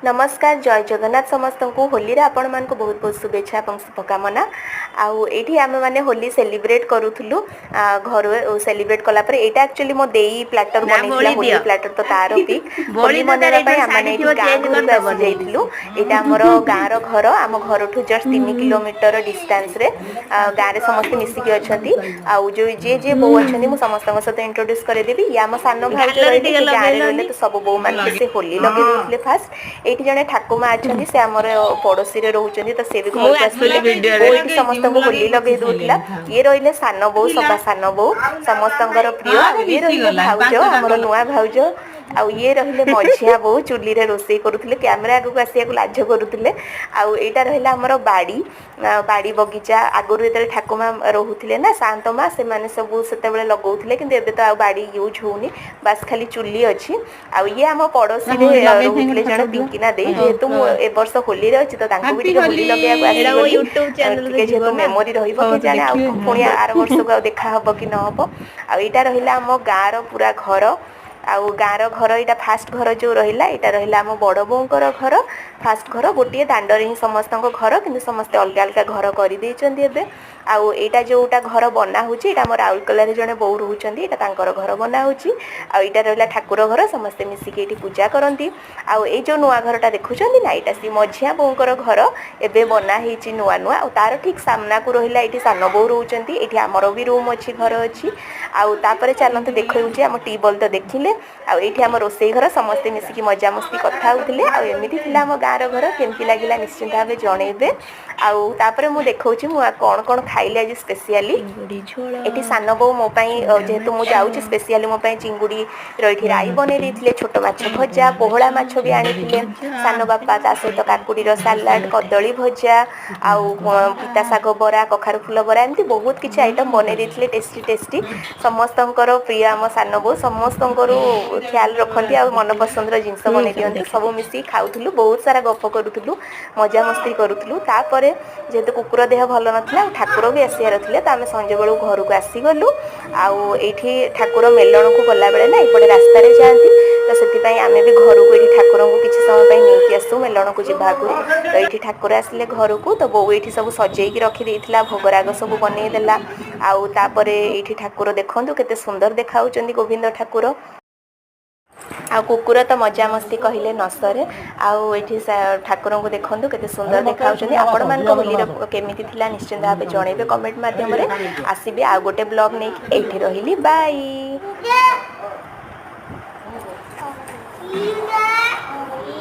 नमस्कार जय जगन्नाथ समस्त को होली रे आपण मान को बहुत बहुत शुभेच्छा और शुभकामना। आउ एठी आमे माने होली सेलिब्रेट करूथुलु घर सेलिब्रेट कला पर एटा एक्चुअली मो देई प्लाटर ना बनैतिला बळी होली दियो प्लाटर तो तार पिक बळी होली तो तार मनेबा पई एठो आम माने शाढी एठी थिबो गाँ चेंज घर को करदबो आसी नहीं जाइथिलु। एटा हमर गाँ रो घर आम घरठू जस्ट 3 किलोमीटर डिस्टेंस रे गाँ रे समस्त मिसिकी अछंती। आउ जो जे जे बो अछंती मु समस्त सहित इंट्रोड्यूस करे देबी। या हम सानो भाउज गालरे रहले टिके से गाँ रे रहले लगेइलनी तो सब बो मान के से होली लगे दोथले फास्ट। एठी जने ठाकुमा अछंती से हमर पड़ोसी रे रहउचंती तो से भी मु घर को आसुली आसीले। वीडियो रे बो एठी समस्त को होली लगे दोथला। ये रहिले सानो बो सभा सानो बो समस्तंकर प्रिय। ये रहिले भाउज हमर नुआ भाउज। आउ ये रहिले मझिया बो चुली रे रोसई करूथले कैमरा आगु को आसिया को लाज करूथले। आउ एटा रहिले हमर बाड़ी बाड़ी बगीचा आगुरु एतले ठाकुमा रहुथले ना शांत मा से माने सब सेते बेले लगाउथले किंतु एबे तो आ बाड़ी यूज होउनी बास खाली चुली अछि। आउ ये हम पड़ोसी रे रहुथले जने पिंकीना देई जेहेतु मु ए वर्ष होली रे अछि तो तांको भी टिके होली लगे आगु आसी एड़ा वो गली यूट्यूब चैनल रे टिके जीवो जेहेतु ना मेमोरी रहिबो के समस्त जाने आ देखियो पुणी आर वर्ष को देखा हबो कि न हबो। आ एटा रहिला हम गाँ रो पूरा घर। आउ गाँ रो घर एटा फास्ट घर जो रहिला एटा रहिला हम बड़ बोंकर घर। फास्ट घर गोटे दांडरे ही समस्त घर किंतु समस्त अलग अलग घर कर देइचंदी एबे। आउ एटा जोटा घर बना होची एटा हमर राउरकेला रे जने बौ रहउचंदी एटा तांकर घर बना होची। आ एटा रहिला ठाकुर घर समस्त मिसिकी एठी पूजा करंती। आउ ए जो नुआ घरटा देखुचंदी ना एटा सी मझिया बोंकर घर एबे बना हेची नुआ नुआ। आ तार ठीक सामना को रहिला एठी सानो बौ रहउचंती एठी हमर भी रूम अछि घर अछि। आउ तापरे चलंतु देखौची हम टीबल तो देखिले। आउ एठी हम रोसई घर समस्त मिसिकी मजा मस्ती कथा होउथिले। आउ एमिति थिला हम गाँ रो घर केमति लागिला निश्चिंत भाबे जणेबे। आउ तापरे मु देखौची मु कोन कोन खाइले आज स्पेशली चिंगुड़ी झोଳ एठी सानो बौ मो पई चुना जेहेतु मु माଛ जाउची स्पेशली मो पई चिंगुडी रो एठी राई बने देथिले छोटो माछ भजा पोहळा माछ भी କଦଳୀ आनिथिले। ଭଜା सानो बापा ता सहित काकुड़ी रो सालाड कदली भजा आउ पिता साग बरा कखारु फुल बरा एमती बहुत किछि आइटम बने देथिले टेस्टी टेस्टी। समस्तंकर प्रिय आम सानो बो समस्तंकरु ख्याल रखंती आ मन पसंद रो जिंस बने ସବୁ दियंती सब ଦେଖିଦେବି मिसी खाउथुलु बहुत सारा गप करूथुलु मजा मस्ती करूथुलु। तापरे जेहेतु कुकुर देह भल नथिला ठाकुर भी आसियार थिले तो आमे संजे बेलु घर को आसी गलु। आउ एठी ठाकुर मेलण को गला बेले ना एपटे रास्ता रे जांती तो सेति पई आमे भी घर को एठी ठाकुर को किछि समय पई नेकी आसु मेलण को जिबा आगुरु। तो एठी ठाकुर आसिले घर को तो बौ एठी सब सजेई की रखी देइथिला भोगराग सब बनेई देला। आउ तापरे एठी ठाकुर देखंतु केते सुंदर देखाउचंदी गोविंद ठाकुर। आ कुकुर तो मजा मस्ती कहले नसरे। आउ एठी ठाकुर को देखंतु केते सुंदर देखाउचंदी। आपण मान को होली केमिति थिला निश्चिंत भाबे जणेबे कमेंट माध्यम रे। आसीबे आ गोटे ब्लॉग नै एठी रहिली बाय।